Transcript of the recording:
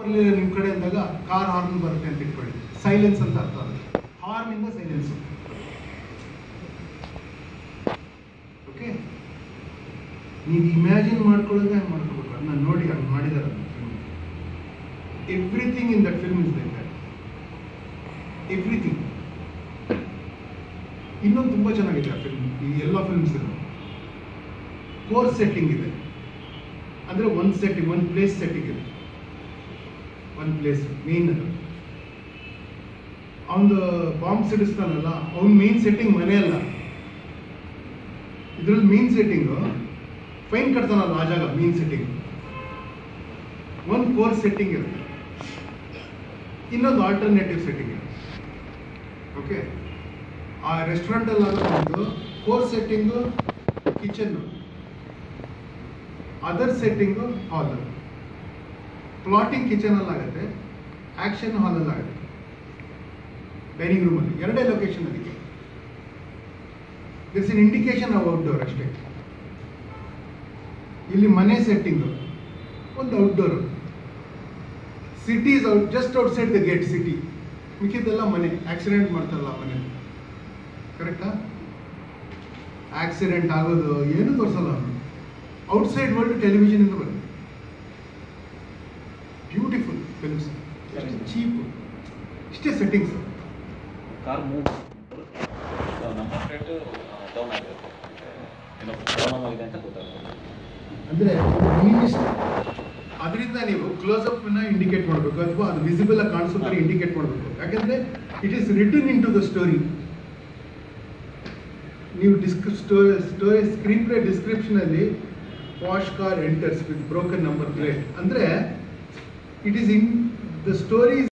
ಬರಲಿಲ್ಲ ನಿಮ್ಮ ಕಡೆ ಅಂದಾಗ ಕಾರ್ ಹಾರ್ನ್ ಬರುತ್ತೆ ಅಂತ ಇಟ್ಕೊಳ್ಳಿ. ಸೈಲೆನ್ಸ್ ಅಂತ ಅರ್ಥ. ಹಾರ್ನ್ ಇಂದ ಸೈಲೆನ್ಸ್. ಓಕೆ, ನೀವು ಇಮ್ಯಾಜಿನ್ ಮಾಡ್ಕೊಳ್ಳೋದೇ ಹಂಗೆ ಮಾಡ್ಕೋಬೇಕು. ಅದನ್ನ ನೋಡಿ ಹಂಗೆ ಮಾಡಿದಾರೆ. Everything in that film is like that. Everything. ಇನ್ನೊಂದು ತುಂಬ ಚೆನ್ನಾಗಿದೆ ಆ ಫಿಲ್ಮ್. ಈ ಎಲ್ಲ ಫಿಲ್ಮ್ಸ್ ಕೋರ್ ಸೆಟ್ಟಿಂಗ್ ಇದೆ. ಅಂದರೆ ಒಂದು ಸೆಟ್ಟಿಂಗ್, ಒಂದು ಪ್ಲೇಸ್ ಸೆಟ್ಟಿಂಗ್ ಇದೆ. ಒಂದು ಪ್ಲೇಸ್ ಮೇನ್. ಅವನು ಬಾಂಬ್ ಸಿಡಿಸ್ತಾನಲ್ಲ, ಅವ್ನ ಮೇನ್ ಸೆಟ್ಟಿಂಗ್ ಮನೆ ಅಲ್ಲ. ಇದ್ರಲ್ಲಿ ಮೇನ್ ಸೆಟ್ಟಿಂಗು ಫೈನ್ ಕಟ್ತಾನಲ್ಲ ಆ ಜಾಗ, ಮೇನ್ ಸೆಟ್ಟಿಂಗ್. ಒಂದು ಕೋರ್ ಸೆಟ್ಟಿಂಗ್ ಇರುತ್ತೆ, ಇನ್ನೊಂದು ಆಲ್ಟರ್ನೇಟಿವ್ ಸೆಟ್ಟಿಂಗ್ ಇರುತ್ತೆ. ಓಕೆ, ಆ ರೆಸ್ಟೋರೆಂಟಲ್ಲಿ ಆಗೋದು core setting kitchen, other setting hall. Plotting ಕಿಚನಲ್ಲಿ ಆಗುತ್ತೆ, ಆ್ಯಕ್ಷನ್ ಹಾಲಲ್ಲಿ ಆಗುತ್ತೆ, ಡೈನಿಂಗ್ ರೂಮಲ್ಲಿ. ಎರಡೇ ಲೊಕೇಶನ್ ಅದಕ್ಕೆ. That's in indication of outdoor ಅಷ್ಟೇ. ಇಲ್ಲಿ ಮನೆ ಸೆಟ್ಟಿಂಗು ಒಂದು outdoor. City is out, just outside the gate city. ಮಿಕ್ಕಿದ್ದೆಲ್ಲ ಮನೆ. ಆಕ್ಸಿಡೆಂಟ್ ಮಾಡ್ತಾರಲ್ಲ ಮನೆ, ಕರೆಕ್ಟಾ? ಆಕ್ಸಿಡೆಂಟ್ ಆಗೋದು ಏನು ತೋರಿಸಲ್ಲ ಅವನು. ಔಟ್ಸೈಡ್ ವರ್ಲ್ಡ್ ಟೆಲಿವಿಷನ್ ಇಂದ ಬರುತ್ತೆ. Beautiful films, cheap. ಇಷ್ಟೇ ಸೆಟ್ಟಿಂಗ್ಸ್. ಕಾರ್ ಮೂವ್ ನಮ್ಮ ಸ್ಟೇಟ್ ಡೌನ್ ಆಗಿದೆ, ಏನೋ ಡೌನ್ ಆಗಿದೆ ಅಂತ ಗೊತ್ತಾಗ್ತದೆ. ಅಂದರೆ ಅದರಿಂದ ನೀವು ಕ್ಲೋಸ್ಅಪ್ ಇಂಡಿಕೇಟ್ ಮಾಡಬೇಕು, ಅಥವಾ ಅದು ವಿಸಿಬಲ್ ಆಗಿ ಕಾಣಿಸೋ ಥರ ಇಂಡಿಕೇಟ್ ಮಾಡಬೇಕು. ಯಾಕಂದರೆ it is written in to the story. ನೀವು ಸ್ಟೋರಿ ಸ್ಕ್ರೀನ್ ಪ್ಲೇ ಡಿಸ್ಕ್ರಿಪ್ಷನಲ್ಲಿ posh car enters with broken number plate ಅಂದರೆ it is in the story.